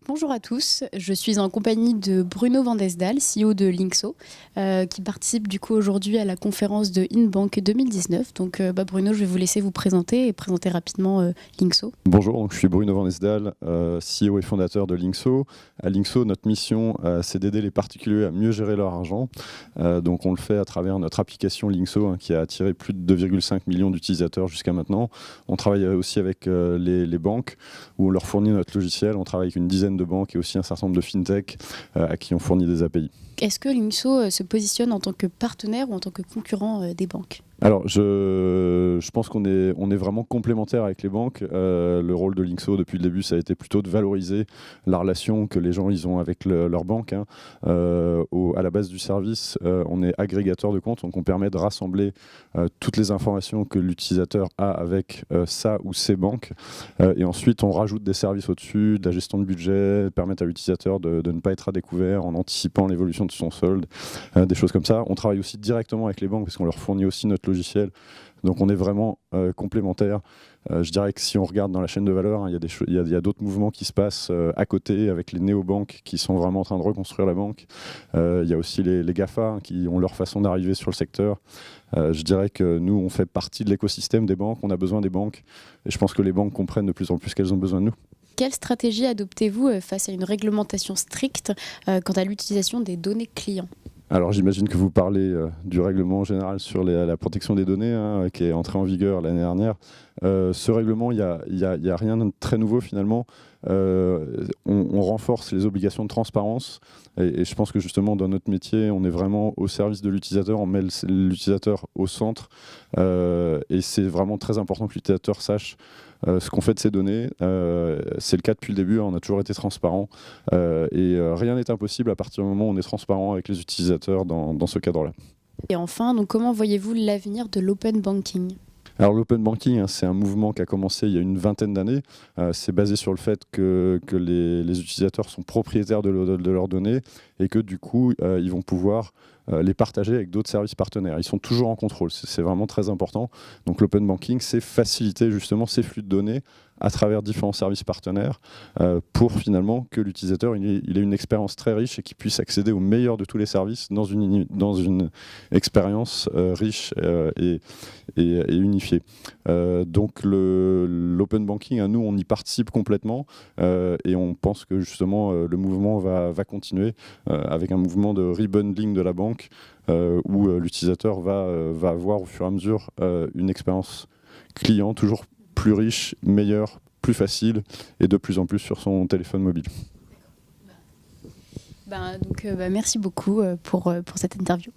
Bonjour à tous, je suis en compagnie de Bruno Vandesdal, CEO de Linkso, qui participe du coup aujourd'hui à la conférence de InBank 2019. Donc Bruno, je vais vous laisser vous présenter et présenter rapidement Linkso. Bonjour, donc je suis Bruno Vandesdal, CEO et fondateur de Linkso. À Linkso, notre mission, c'est d'aider les particuliers à mieux gérer leur argent. Donc on le fait à travers notre application Linkso, qui a attiré plus de 2,5 millions d'utilisateurs jusqu'à maintenant. On travaille aussi avec les banques, où on leur fournit notre logiciel. On travaille avec une dizaine de banques et aussi un certain nombre de fintech à qui on fournit des API. Est-ce que Linkso se positionne en tant que partenaire ou en tant que concurrent des banques ? Alors, je pense qu'on est vraiment complémentaires avec les banques. Le rôle de Linkso, depuis le début, ça a été plutôt de valoriser la relation que les gens ils ont avec leur banque. À la base du service, on est agrégateur de comptes, donc on permet de rassembler toutes les informations que l'utilisateur a avec sa ou ses banques. Et ensuite, on rajoute des services au-dessus, de la gestion de budget, permettre à l'utilisateur de ne pas être à découvert en anticipant l'évolution de son solde, des choses comme ça. On travaille aussi directement avec les banques parce qu'on leur fournit aussi notre logiciel. Donc on est vraiment complémentaires. Je dirais que si on regarde dans la chaîne de valeur, il y a d'autres mouvements qui se passent à côté avec les néobanques qui sont vraiment en train de reconstruire la banque. Il y a aussi les GAFA qui ont leur façon d'arriver sur le secteur. Je dirais que nous, on fait partie de l'écosystème des banques. On a besoin des banques. Et je pense que les banques comprennent de plus en plus qu'elles ont besoin de nous. Quelle stratégie adoptez-vous face à une réglementation stricte quant à l'utilisation des données clients ? Alors j'imagine que vous parlez du règlement général sur la protection des données qui est entré en vigueur l'année dernière. Ce règlement, il y a rien de très nouveau finalement. On renforce les obligations de transparence et je pense que justement dans notre métier, on est vraiment au service de l'utilisateur, on met l'utilisateur au centre et c'est vraiment très important que l'utilisateur sache ce qu'on fait de ces données. C'est le cas depuis le début, on a toujours été transparent et rien n'est impossible à partir du moment où on est transparent avec les utilisateurs dans ce cadre-là. Et enfin, donc, comment voyez-vous l'avenir de l'open banking ? Alors l'open banking, c'est un mouvement qui a commencé il y a une vingtaine d'années. C'est basé sur le fait que les utilisateurs sont propriétaires de leurs données et que du coup, ils vont pouvoir les partager avec d'autres services partenaires. Ils sont toujours en contrôle, c'est vraiment très important. Donc l'open banking, c'est faciliter justement ces flux de données à travers différents services partenaires pour finalement que l'utilisateur il ait une expérience très riche et qu'il puisse accéder au meilleur de tous les services dans une expérience riche et unifiée. Donc l'open banking, nous on y participe complètement et on pense que justement le mouvement va continuer avec un mouvement de rebundling de la banque où l'utilisateur va avoir au fur et à mesure une expérience client toujours plus riche, meilleur, plus facile et de plus en plus sur son téléphone mobile. Merci beaucoup pour cette interview.